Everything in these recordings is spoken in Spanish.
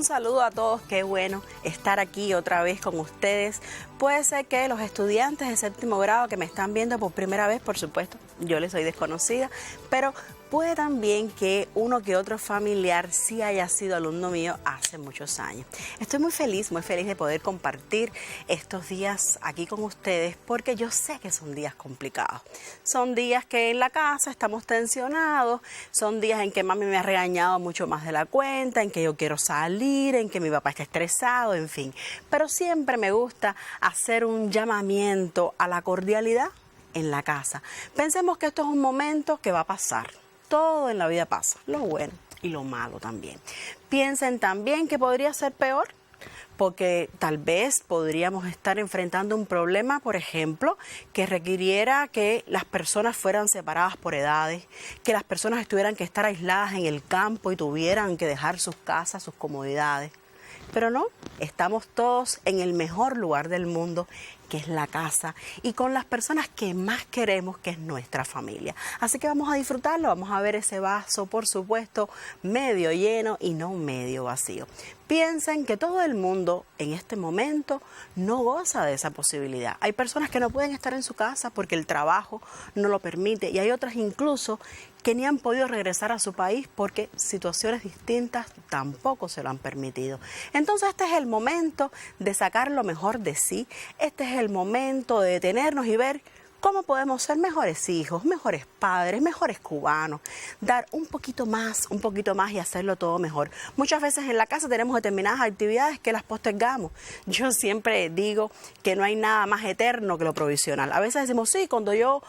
Un saludo a todos, qué bueno estar aquí otra vez con ustedes. Puede ser que los estudiantes de séptimo grado que me están viendo por primera vez, por supuesto, yo les soy desconocida, pero puede también que uno que otro familiar sí haya sido alumno mío hace muchos años. Estoy muy feliz de poder compartir estos días aquí con ustedes porque yo sé que son días complicados. Son días que en la casa estamos tensionados, son días en que mami me ha regañado mucho más de la cuenta, en que yo quiero salir, en que mi papá está estresado, en fin. Pero siempre me gusta hacer un llamamiento a la cordialidad en la casa. Pensemos que esto es un momento que va a pasar. Todo en la vida pasa, lo bueno y lo malo también. Piensen también que podría ser peor, porque tal vez podríamos estar enfrentando un problema, por ejemplo, que requiriera que las personas fueran separadas por edades, que las personas tuvieran que estar aisladas en el campo y tuvieran que dejar sus casas, sus comodidades. Pero no, estamos todos en el mejor lugar del mundo, que es la casa, y con las personas que más queremos, que es nuestra familia. Así que vamos a disfrutarlo, vamos a ver ese vaso, por supuesto, medio lleno y no medio vacío. Piensen que todo el mundo en este momento no goza de esa posibilidad. Hay personas que no pueden estar en su casa porque el trabajo no lo permite, y hay otras incluso que ni han podido regresar a su país porque situaciones distintas tampoco se lo han permitido. Entonces este es el momento de sacar lo mejor de sí, este es el momento de detenernos y ver cómo podemos ser mejores hijos, mejores padres, mejores cubanos, dar un poquito más y hacerlo todo mejor. Muchas veces en la casa tenemos determinadas actividades que las postergamos. Yo siempre digo que no hay nada más eterno que lo provisional. A veces decimos, sí, cuando yo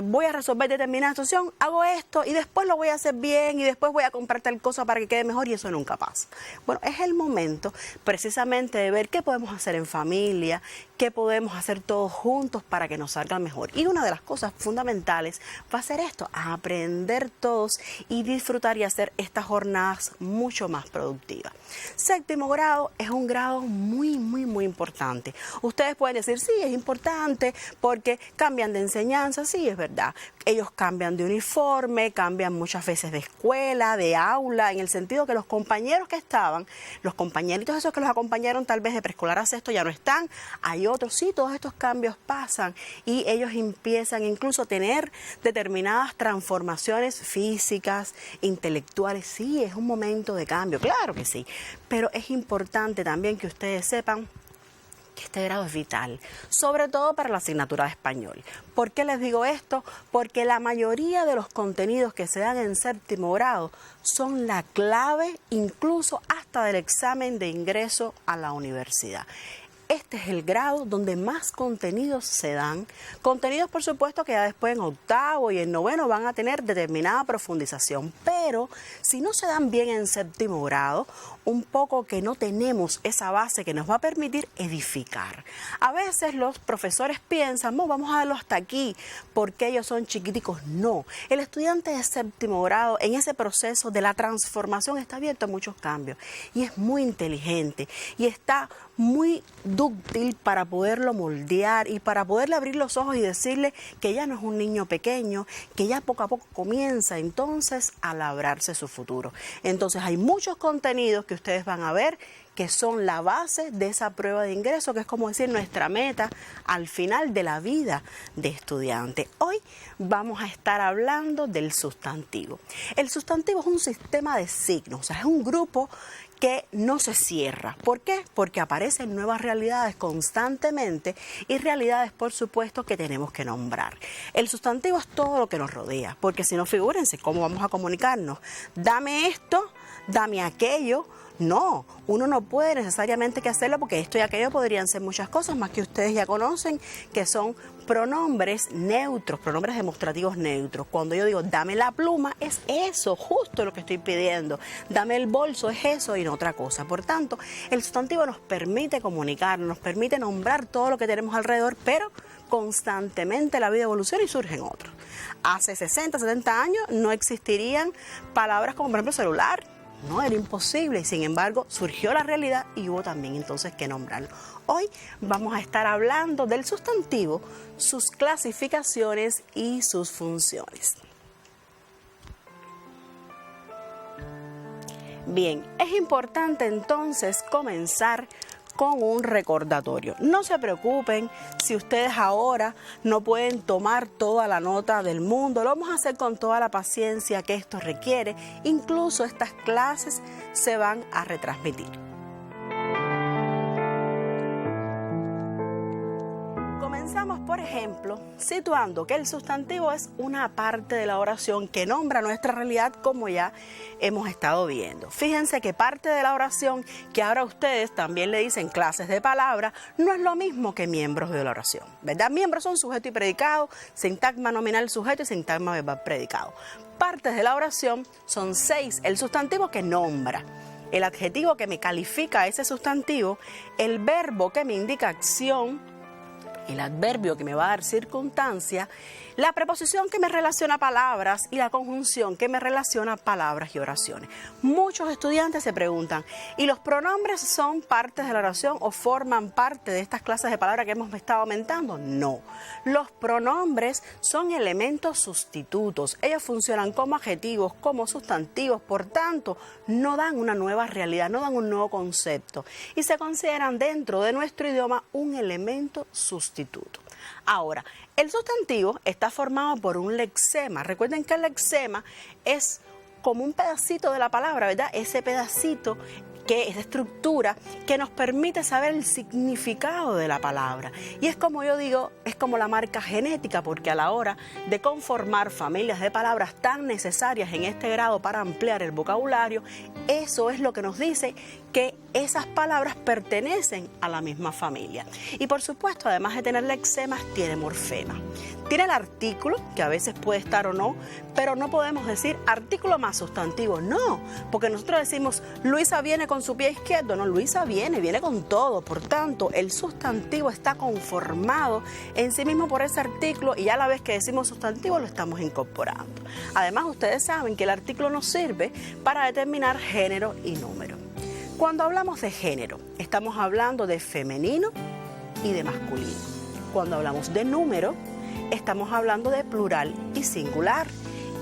voy a resolver determinada situación, hago esto y después lo voy a hacer bien y después voy a comprar tal cosa para que quede mejor, y eso nunca pasa. Bueno, es el momento precisamente de ver qué podemos hacer en familia, qué podemos hacer todos juntos para que nos salga mejor. Y una de las cosas fundamentales va a ser esto, aprender todos y disfrutar y hacer estas jornadas mucho más productivas. Séptimo grado es un grado muy importante. Ustedes pueden decir, sí, es importante porque cambian de enseñanza, sí, es verdad. Ellos cambian de uniforme, cambian muchas veces de escuela, de aula, en el sentido que los compañeros que estaban, los compañeritos esos que los acompañaron tal vez de preescolar a sexto ya no están, hay otros, sí, todos estos cambios pasan y ellos empiezan incluso a tener determinadas transformaciones físicas, intelectuales. Sí, es un momento de cambio, claro que sí, pero es importante también que ustedes sepan que este grado es vital, sobre todo para la asignatura de español. ¿Por qué les digo esto? Porque la mayoría de los contenidos que se dan en séptimo grado son la clave incluso hasta del examen de ingreso a la universidad. Este es el grado donde más contenidos se dan. Contenidos, por supuesto, que ya después en octavo y en noveno van a tener determinada profundización. Pero si no se dan bien en séptimo grado, un poco que no tenemos esa base que nos va a permitir edificar. A veces los profesores piensan, no, vamos a darlo hasta aquí porque ellos son chiquiticos. No, el estudiante de séptimo grado en ese proceso de la transformación está abierto a muchos cambios y es muy inteligente y está muy dúctil para poderlo moldear y para poderle abrir los ojos y decirle que ya no es un niño pequeño, que ya poco a poco comienza entonces a labrarse su futuro. Entonces hay muchos contenidos que ustedes van a ver que son la base de esa prueba de ingreso, que es como decir nuestra meta al final de la vida de estudiante. Hoy vamos a estar hablando del sustantivo. El sustantivo es un sistema de signos, o sea, es un grupo que no se cierra. ¿Por qué? Porque aparecen nuevas realidades constantemente y realidades, por supuesto, que tenemos que nombrar. El sustantivo es todo lo que nos rodea, porque si no, figúrense cómo vamos a comunicarnos. Dame esto, dame aquello. No, uno no puede necesariamente que hacerlo porque esto y aquello podrían ser muchas cosas más que ustedes ya conocen, que son pronombres neutros, pronombres demostrativos neutros. Cuando yo digo dame la pluma, es eso, justo lo que estoy pidiendo. Dame el bolso, es eso y no otra cosa. Por tanto, el sustantivo nos permite comunicar, nos permite nombrar todo lo que tenemos alrededor, pero constantemente la vida evoluciona y surgen otros. Hace 60, 70 años no existirían palabras como por ejemplo celular. No, era imposible y sin embargo surgió la realidad y hubo también entonces que nombrarlo. Hoy vamos a estar hablando del sustantivo, sus clasificaciones y sus funciones. Bien, es importante entonces comenzar con un recordatorio. No se preocupen si ustedes ahora no pueden tomar toda la nota del mundo. Lo vamos a hacer con toda la paciencia que esto requiere. Incluso estas clases se van a retransmitir. Comenzamos, por ejemplo, situando que el sustantivo es una parte de la oración que nombra nuestra realidad, como ya hemos estado viendo. Fíjense que parte de la oración, que ahora ustedes también le dicen clases de palabra, no es lo mismo que miembros de la oración, ¿verdad? Miembros son sujeto y predicado, sintagma nominal sujeto y sintagma verbal predicado. Partes de la oración son 6, el sustantivo que nombra, el adjetivo que me califica a ese sustantivo, el verbo que me indica acción, el adverbio que me va a dar circunstancia, la preposición que me relaciona palabras y la conjunción que me relaciona palabras y oraciones. Muchos estudiantes se preguntan, ¿y los pronombres son partes de la oración o forman parte de estas clases de palabras que hemos estado aumentando? No, los pronombres son elementos sustitutos. Ellos funcionan como adjetivos, como sustantivos, por tanto, no dan una nueva realidad, no dan un nuevo concepto y se consideran dentro de nuestro idioma un elemento sustituto. Ahora, el sustantivo está formado por un lexema. Recuerden que el lexema es como un pedacito de la palabra, ¿verdad? Ese pedacito que es de estructura que nos permite saber el significado de la palabra. Y es como yo digo, es como la marca genética, porque a la hora de conformar familias de palabras tan necesarias en este grado para ampliar el vocabulario, eso es lo que nos dice que esas palabras pertenecen a la misma familia. Y por supuesto, además de tener lexemas, tiene morfema. Tiene el artículo, que a veces puede estar o no, pero no podemos decir artículo más sustantivo, no, porque nosotros decimos Luisa viene con su pie izquierdo, no, Luisa viene con todo, por tanto, el sustantivo está conformado en sí mismo por ese artículo y a la vez que decimos sustantivo lo estamos incorporando. Además, ustedes saben que el artículo nos sirve para determinar género y número. Cuando hablamos de género, estamos hablando de femenino y de masculino. Cuando hablamos de número, estamos hablando de plural y singular.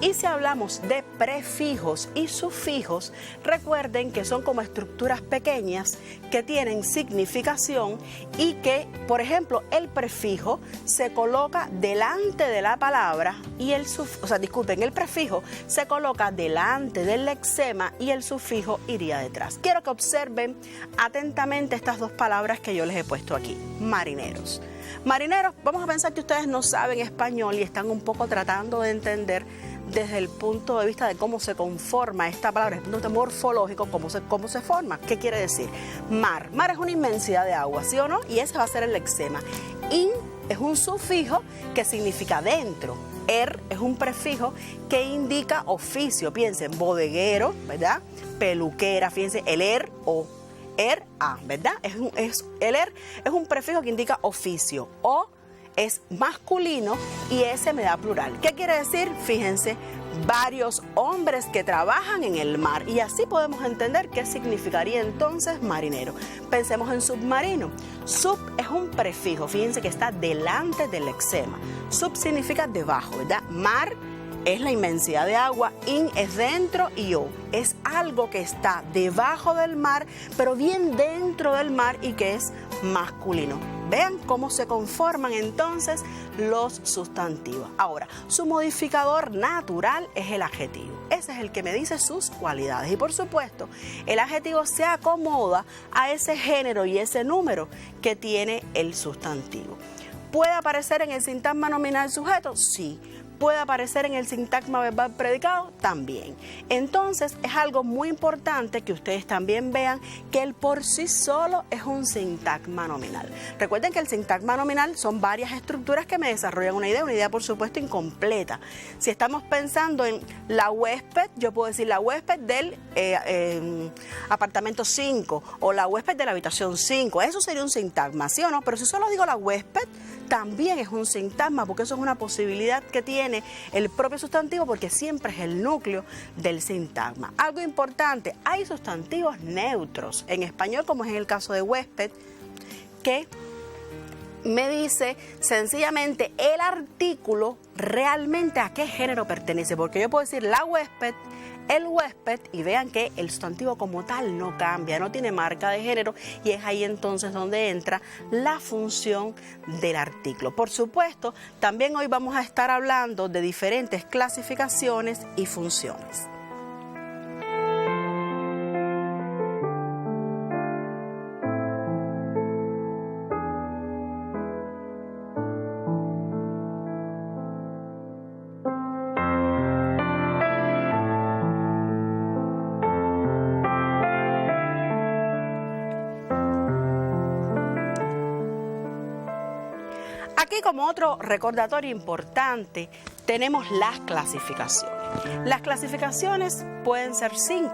Y si hablamos de prefijos y sufijos, recuerden que son como estructuras pequeñas que tienen significación y que, por ejemplo, el prefijo se coloca delante de la palabra y el prefijo se coloca delante del lexema y el sufijo iría detrás. Quiero que observen atentamente estas dos palabras que yo les he puesto aquí, marineros. Marineros, vamos a pensar que ustedes no saben español y están un poco tratando de entender desde el punto de vista de cómo se conforma esta palabra, desde el punto de vista morfológico, cómo se forma. ¿Qué quiere decir? Mar. Mar es una inmensidad de agua, ¿sí o no? Y ese va a ser el lexema. In es un sufijo que significa dentro. Er es un prefijo que indica oficio. Piensen, bodeguero, ¿verdad? Peluquera, fíjense, el o er-a, ¿verdad? El er es un prefijo que indica oficio. O es masculino y ese me da plural. ¿Qué quiere decir? Fíjense, varios hombres que trabajan en el mar y así podemos entender qué significaría entonces marinero. Pensemos en submarino. Sub es un prefijo, fíjense que está delante del lexema. Sub significa debajo, ¿verdad? Mar es la inmensidad de agua, in es dentro y o es algo que está debajo del mar, pero bien dentro del mar y que es masculino. Vean cómo se conforman entonces los sustantivos. Ahora, su modificador natural es el adjetivo. Ese es el que me dice sus cualidades. Y por supuesto, el adjetivo se acomoda a ese género y ese número que tiene el sustantivo. ¿Puede aparecer en el sintagma nominal sujeto? Sí. ¿Puede aparecer en el sintagma verbal predicado? También. Entonces, es algo muy importante que ustedes también vean que él por sí solo es un sintagma nominal. Recuerden que el sintagma nominal son varias estructuras que me desarrollan una idea por supuesto incompleta. Si estamos pensando en la huésped, yo puedo decir la huésped del apartamento 5 o la huésped de la habitación 5. Eso sería un sintagma, ¿sí o no? Pero si solo digo la huésped, también es un sintagma porque eso es una posibilidad que tiene el propio sustantivo porque siempre es el núcleo del sintagma. Algo importante, hay sustantivos neutros en español, como es en el caso de huésped, que me dice sencillamente el artículo realmente a qué género pertenece, porque yo puedo decir la huésped, el huésped, y vean que el sustantivo como tal no cambia, no tiene marca de género, y es ahí entonces donde entra la función del artículo. Por supuesto, también hoy vamos a estar hablando de diferentes clasificaciones y funciones. Aquí, como otro recordatorio importante, tenemos las clasificaciones. Las clasificaciones pueden ser 5.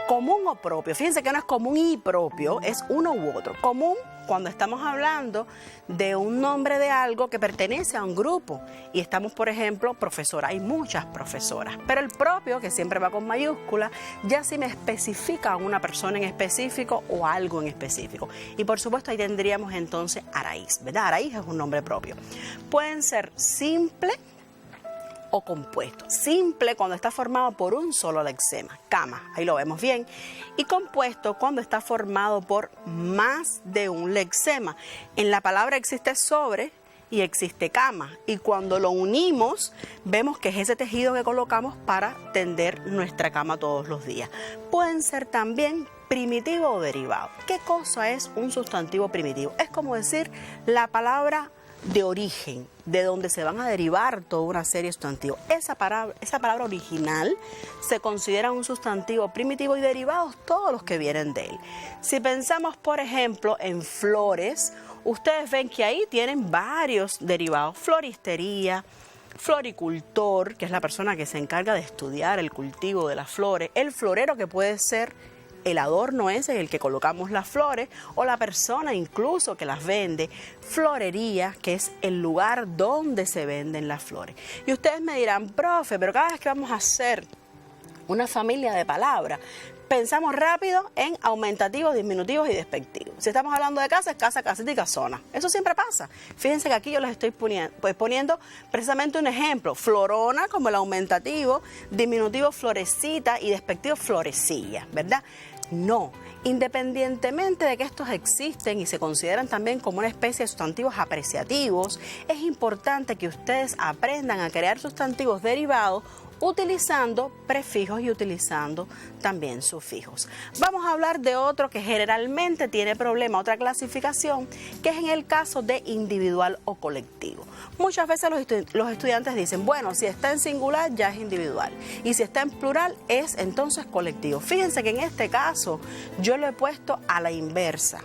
Común o propio. Fíjense que no es común y propio, es uno u otro. Común cuando estamos hablando de un nombre de algo que pertenece a un grupo. Y estamos, por ejemplo, profesora. Hay muchas profesoras. Pero el propio, que siempre va con mayúscula, ya sí me especifica a una persona en específico o algo en específico. Y por supuesto ahí tendríamos entonces a raíz, ¿verdad? A raíz es un nombre propio. Pueden ser simple o compuesto. Simple cuando está formado por un solo lexema, cama, ahí lo vemos bien. Y compuesto cuando está formado por más de un lexema. En la palabra existe sobre y existe cama. Y cuando lo unimos, vemos que es ese tejido que colocamos para tender nuestra cama todos los días. Pueden ser también primitivo o derivado. ¿Qué cosa es un sustantivo primitivo? Es como decir la palabra de origen, de donde se van a derivar toda una serie de sustantivos. Esa palabra original se considera un sustantivo primitivo y derivados todos los que vienen de él. Si pensamos, por ejemplo, en flores, ustedes ven que ahí tienen varios derivados. Floristería, floricultor, que es la persona que se encarga de estudiar el cultivo de las flores, el florero, que puede ser el adorno ese en el que colocamos las flores, o la persona incluso que las vende. Florería, que es el lugar donde se venden las flores. Y ustedes me dirán, profe, pero cada vez que vamos a hacer una familia de palabras, pensamos rápido en aumentativos, diminutivos y despectivos. Si estamos hablando de casa, es casa, casita y casona. Eso siempre pasa. Fíjense que aquí yo les estoy poniendo precisamente un ejemplo. Florona como el aumentativo, diminutivo florecita y despectivo florecilla, ¿verdad? No, independientemente de que estos existen y se consideran también como una especie de sustantivos apreciativos, es importante que ustedes aprendan a crear sustantivos derivados utilizando prefijos y utilizando también sufijos. Vamos a hablar de otro que generalmente tiene problema, otra clasificación, que es en el caso de individual o colectivo. Muchas veces los estudiantes dicen, bueno, si está en singular ya es individual y si está en plural es entonces colectivo. Fíjense que en este caso yo lo he puesto a la inversa.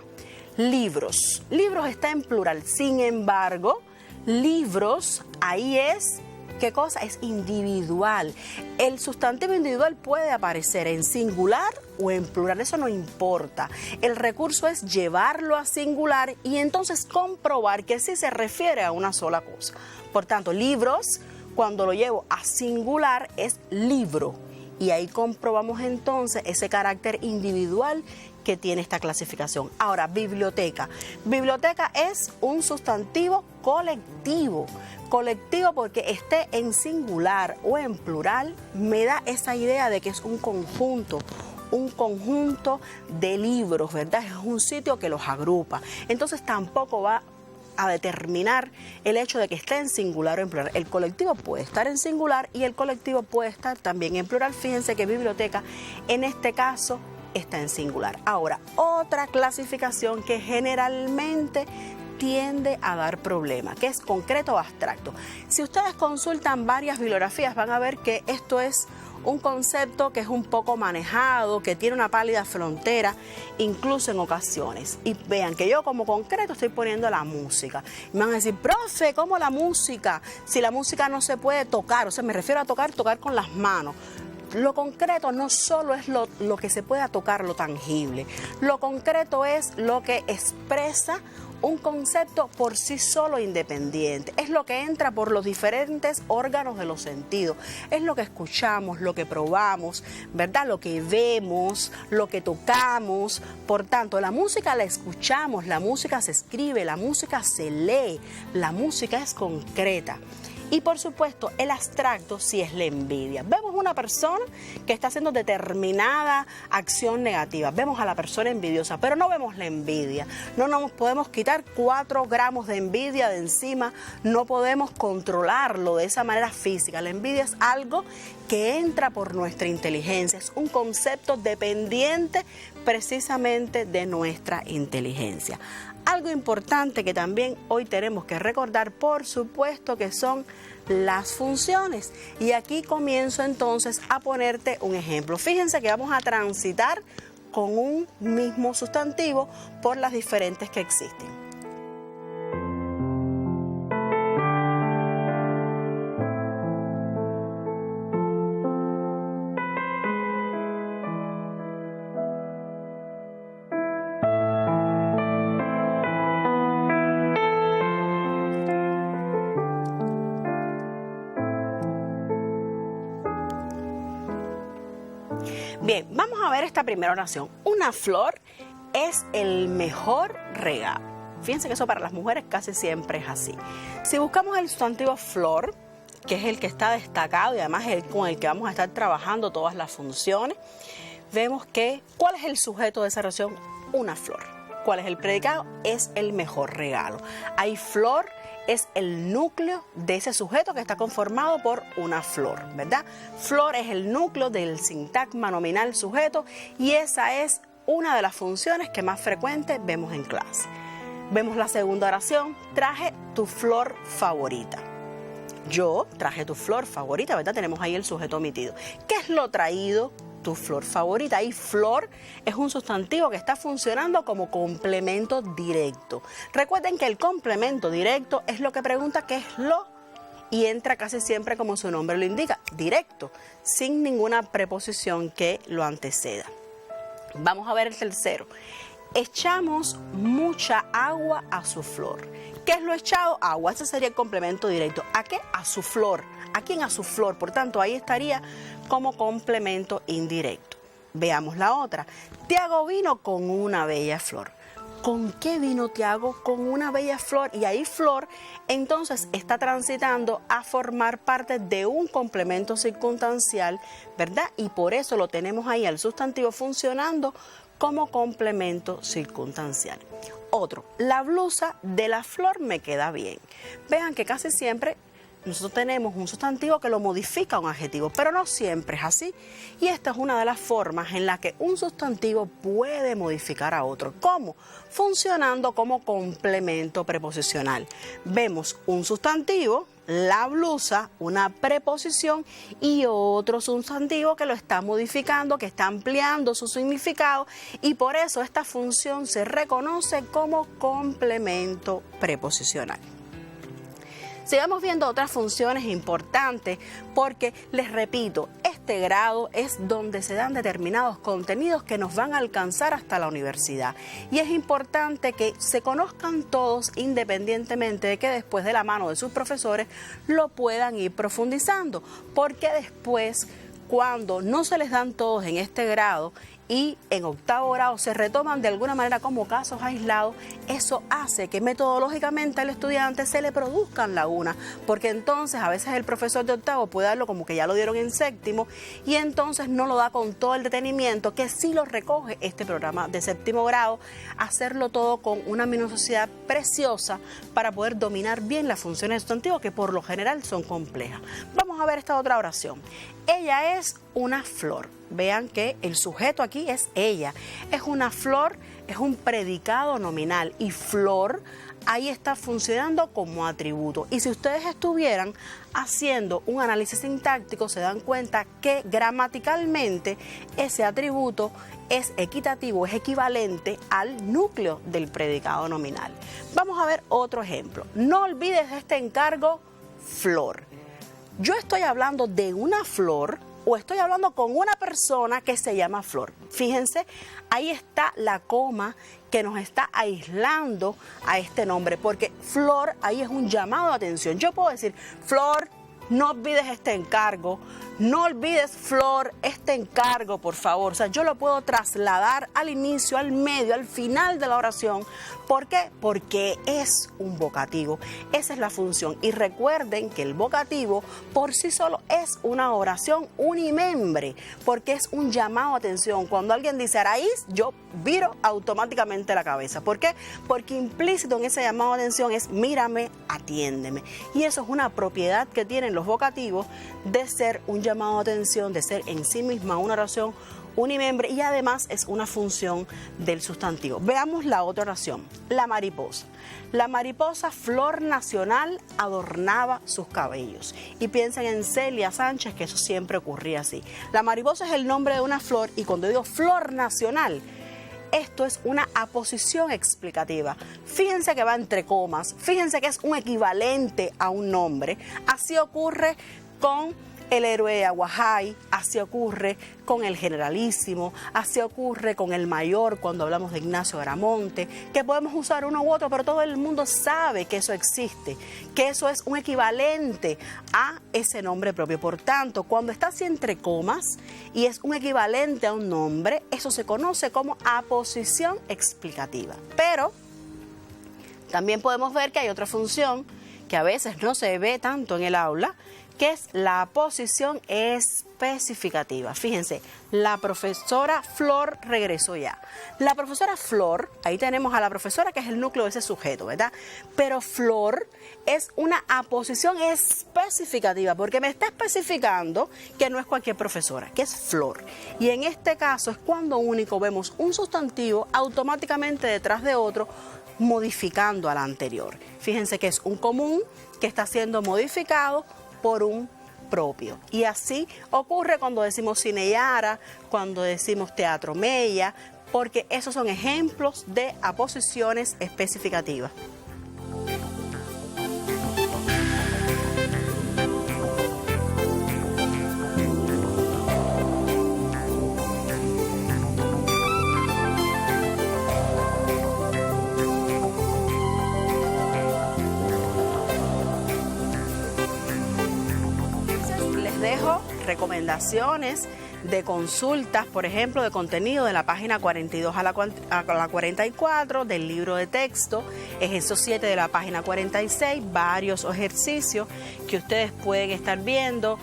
Libros. Libros está en plural, sin embargo, libros ahí es... ¿Qué cosa? Es individual. El sustantivo individual puede aparecer en singular o en plural, eso no importa. El recurso es llevarlo a singular y entonces comprobar que sí se refiere a una sola cosa. Por tanto, libros, cuando lo llevo a singular, es libro. Y ahí comprobamos entonces ese carácter individual que tiene esta clasificación. Ahora, biblioteca. Biblioteca es un sustantivo colectivo. Colectivo porque esté en singular o en plural, me da esa idea de que es un conjunto de libros, ¿verdad? Es un sitio que los agrupa. Entonces tampoco va a determinar el hecho de que esté en singular o en plural. El colectivo puede estar en singular y el colectivo puede estar también en plural. Fíjense que biblioteca en este caso está en singular. Ahora, otra clasificación que generalmente tiende a dar problemas, que es concreto o abstracto. Si ustedes consultan varias bibliografías van a ver que esto es un concepto que es un poco manejado, que tiene una pálida frontera, incluso en ocasiones. Y vean que yo como concreto estoy poniendo la música. Y me van a decir, profe, ¿cómo la música? Si la música no se puede tocar, o sea, me refiero a tocar con las manos. Lo concreto no solo es lo que se pueda tocar, lo tangible. Lo concreto es lo que expresa un concepto por sí solo independiente. Es lo que entra por los diferentes órganos de los sentidos. Es lo que escuchamos, lo que probamos, ¿verdad? Lo que vemos, lo que tocamos. Por tanto, la música la escuchamos, la música se escribe, la música se lee, la música es concreta. Y por supuesto, el abstracto sí es la envidia. Vemos una persona que está haciendo determinada acción negativa. Vemos a la persona envidiosa, pero no vemos la envidia. No nos podemos quitar 4 gramos de envidia de encima. No podemos controlarlo de esa manera física. La envidia es algo que entra por nuestra inteligencia. Es un concepto dependiente precisamente de nuestra inteligencia. Algo importante que también hoy tenemos que recordar, por supuesto, que son las funciones. Y aquí comienzo entonces a ponerte un ejemplo. Fíjense que vamos a transitar con un mismo sustantivo por las diferentes que existen. Bien, vamos a ver esta primera oración. Una flor es el mejor regalo. Fíjense que eso para las mujeres casi siempre es así. Si buscamos el sustantivo flor, que es el que está destacado y además es el con el que vamos a estar trabajando todas las funciones, vemos que, ¿cuál es el sujeto de esa oración? Una flor. ¿Cuál es el predicado? Es el mejor regalo. Hay flor, es el núcleo de ese sujeto que está conformado por una flor, ¿verdad? Flor es el núcleo del sintagma nominal sujeto y esa es una de las funciones que más frecuente vemos en clase. Vemos la segunda oración, traje tu flor favorita. Yo traje tu flor favorita, ¿verdad? Tenemos ahí el sujeto omitido. ¿Qué es lo traído? Tu flor favorita. Y flor es un sustantivo que está funcionando como complemento directo. Recuerden que el complemento directo es lo que pregunta qué es lo y entra casi siempre como su nombre lo indica, directo, sin ninguna preposición que lo anteceda. Vamos a ver el tercero. Echamos mucha agua a su flor. ¿Qué es lo echado? Agua. Ese sería el complemento directo. ¿A qué? A su flor. ¿A quién? A su flor. Por tanto, ahí estaría como complemento indirecto. Veamos la otra. Te hago vino con una bella flor. ¿Con qué vino te hago? Con una bella flor. Y ahí flor, entonces, está transitando a formar parte de un complemento circunstancial, ¿verdad? Y por eso lo tenemos ahí al sustantivo funcionando como complemento circunstancial. Otro, la blusa de la flor me queda bien. Vean que casi siempre nosotros tenemos un sustantivo que lo modifica a un adjetivo, pero no siempre es así. Y esta es una de las formas en la que un sustantivo puede modificar a otro. ¿Cómo? Funcionando como complemento preposicional. Vemos un sustantivo, la blusa, una preposición y otro sustantivo que lo está modificando, que está ampliando su significado y por eso esta función se reconoce como complemento preposicional. Sigamos viendo otras funciones importantes porque, les repito, este grado es donde se dan determinados contenidos que nos van a alcanzar hasta la universidad. Y es importante que se conozcan todos independientemente de que después de la mano de sus profesores lo puedan ir profundizando. Porque después, cuando no se les dan todos en este grado y en octavo grado se retoman de alguna manera como casos aislados, eso hace que metodológicamente al estudiante se le produzcan lagunas, porque entonces a veces el profesor de octavo puede darlo como que ya lo dieron en séptimo y entonces no lo da con todo el detenimiento que sí lo recoge este programa de séptimo grado, hacerlo todo con una minuciosidad preciosa para poder dominar bien las funciones sustantivas que por lo general son complejas. Vamos a ver esta otra oración. Ella es una flor. Vean que el sujeto aquí es ella. Es una flor, es un predicado nominal y flor ahí está funcionando como atributo. Y si ustedes estuvieran haciendo un análisis sintáctico, se dan cuenta que gramaticalmente ese atributo es equitativo, es equivalente al núcleo del predicado nominal. Vamos a ver otro ejemplo. No olvides este encargo, flor. Yo estoy hablando de una flor o estoy hablando con una persona que se llama Flor. Fíjense, ahí está la coma que nos está aislando a este nombre, porque Flor ahí es un llamado de atención. Yo puedo decir, Flor, no olvides este encargo, no olvides, Flor, este encargo, por favor. O sea, yo lo puedo trasladar al inicio, al medio, al final de la oración. ¿Por qué? Porque es un vocativo. Esa es la función. Y recuerden que el vocativo por sí solo es una oración unimembre, porque es un llamado a atención. Cuando alguien dice Araíz, yo viro automáticamente la cabeza. ¿Por qué? Porque implícito en ese llamado a atención es mírame, atiéndeme. Y eso es una propiedad que tienen los vocativos de ser un llamado de atención, de ser en sí misma una oración unimembre, y además es una función del sustantivo. Veamos la otra oración, la mariposa. La mariposa, flor nacional, adornaba sus cabellos. Y piensen en Celia Sánchez, que eso siempre ocurría así. La mariposa es el nombre de una flor, y cuando digo flor nacional, esto es una aposición explicativa. Fíjense que va entre comas, fíjense que es un equivalente a un nombre. Así ocurre con el héroe de Aguajay, así ocurre con el generalísimo, así ocurre con el mayor cuando hablamos de Ignacio Gramonte, que podemos usar uno u otro, pero todo el mundo sabe que eso existe, que eso es un equivalente a ese nombre propio. Por tanto, cuando está así entre comas y es un equivalente a un nombre, eso se conoce como aposición explicativa. Pero también podemos ver que hay otra función que a veces no se ve tanto en el aula, que es la aposición especificativa. Fíjense, la profesora Flor regresó ya. La profesora Flor, ahí tenemos a la profesora que es el núcleo de ese sujeto, ¿verdad? Pero Flor es una aposición especificativa porque me está especificando que no es cualquier profesora, que es Flor. Y en este caso es cuando único vemos un sustantivo automáticamente detrás de otro, modificando al anterior. Fíjense que es un común que está siendo modificado por un propio. Y así ocurre cuando decimos Cineyara, cuando decimos Teatro Mella, porque esos son ejemplos de aposiciones especificativas. Dejo recomendaciones de consultas, por ejemplo, de contenido de la página 42 a la 44 del libro de texto, ejercicio 7 de la página 46, varios ejercicios que ustedes pueden estar viendo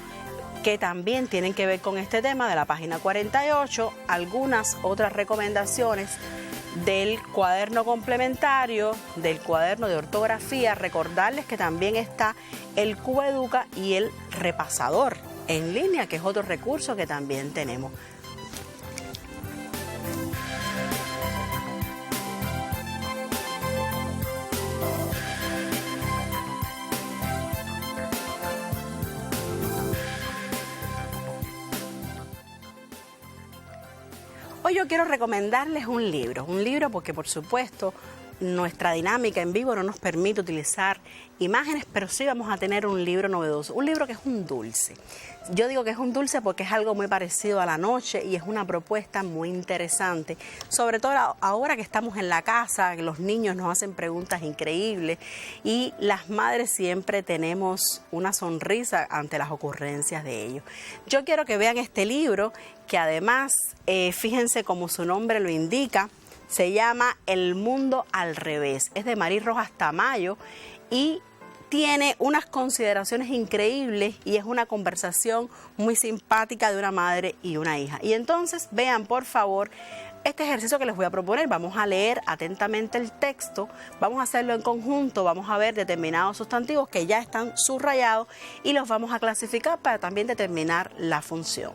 que también tienen que ver con este tema de la página 48, algunas otras recomendaciones del cuaderno complementario, del cuaderno de ortografía. Recordarles que también está el Cubeduca y el repasador en línea, que es otro recurso que también tenemos. Hoy yo quiero recomendarles un libro porque por supuesto nuestra dinámica en vivo no nos permite utilizar imágenes, pero sí vamos a tener un libro novedoso, un libro que es un dulce. Yo digo que es un dulce porque es algo muy parecido a la noche y es una propuesta muy interesante, sobre todo ahora que estamos en la casa, que los niños nos hacen preguntas increíbles y las madres siempre tenemos una sonrisa ante las ocurrencias de ellos. Yo quiero que vean este libro que además, fíjense como su nombre lo indica, se llama El mundo al revés, es de Marí Rojas Tamayo y tiene unas consideraciones increíbles y es una conversación muy simpática de una madre y una hija. Y entonces vean por favor este ejercicio que les voy a proponer. Vamos a leer atentamente el texto, vamos a hacerlo en conjunto, vamos a ver determinados sustantivos que ya están subrayados y los vamos a clasificar para también determinar la función.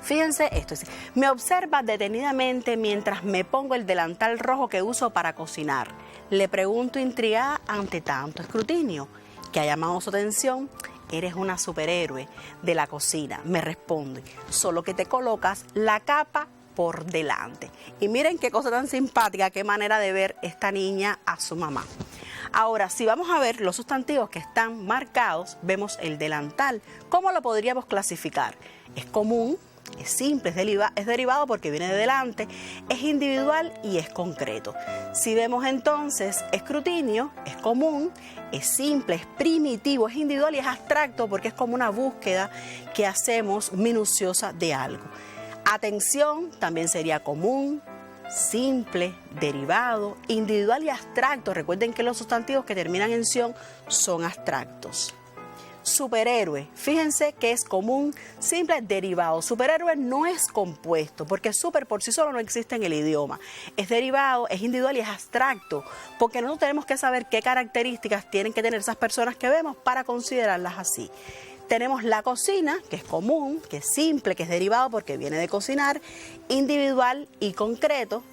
Fíjense esto, me observa detenidamente mientras me pongo el delantal rojo que uso para cocinar. Le pregunto intrigada ante tanto escrutinio, que ha llamado su atención. Eres una superhéroe de la cocina, me responde, solo que te colocas la capa por delante. Y miren qué cosa tan simpática, qué manera de ver esta niña a su mamá. Ahora, si vamos a ver los sustantivos que están marcados, vemos el delantal. ¿Cómo lo podríamos clasificar? Es común, es simple, es derivado porque viene de delante, es individual y es concreto. Si vemos entonces escrutinio, es común, es simple, es primitivo, es individual y es abstracto porque es como una búsqueda que hacemos minuciosa de algo. Atención también sería común, simple, derivado, individual y abstracto. Recuerden que los sustantivos que terminan en ción son abstractos. Superhéroe, fíjense que es común, simple, derivado. Superhéroe no es compuesto porque super por sí solo no existe en el idioma. Es derivado, es individual y es abstracto porque nosotros tenemos que saber qué características tienen que tener esas personas que vemos para considerarlas así. Tenemos la cocina, que es común, que es simple, que es derivado porque viene de cocinar, individual y concreto.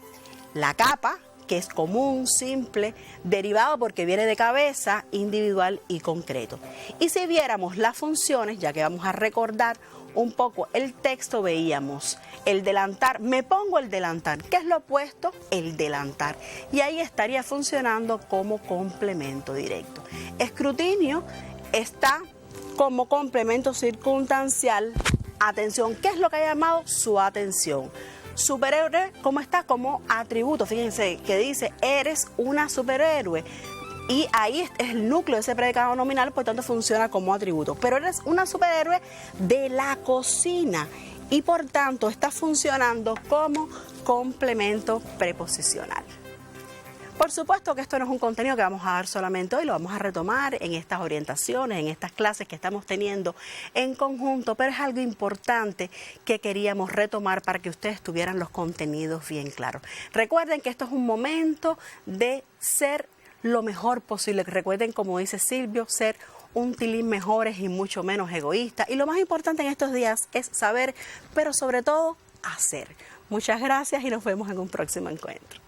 La capa, que es común, simple, derivado porque viene de cabeza, individual y concreto. Y si viéramos las funciones, ya que vamos a recordar un poco el texto, veíamos el delantar, me pongo el delantar. ¿Qué es lo opuesto? El delantar. Y ahí estaría funcionando como complemento directo. Escrutinio está como complemento circunstancial. Atención, ¿qué es lo que ha llamado su atención? Superhéroe, ¿cómo está? Como atributo. Fíjense que dice, eres una superhéroe. Y ahí es el núcleo de ese predicado nominal, por tanto funciona como atributo. Pero eres una superhéroe de la cocina y por tanto está funcionando como complemento preposicional. Por supuesto que esto no es un contenido que vamos a dar solamente hoy, lo vamos a retomar en estas orientaciones, en estas clases que estamos teniendo en conjunto, pero es algo importante que queríamos retomar para que ustedes tuvieran los contenidos bien claros. Recuerden que esto es un momento de ser lo mejor posible. Recuerden, como dice Silvio, ser un tilín mejores y mucho menos egoístas. Y lo más importante en estos días es saber, pero sobre todo hacer. Muchas gracias y nos vemos en un próximo encuentro.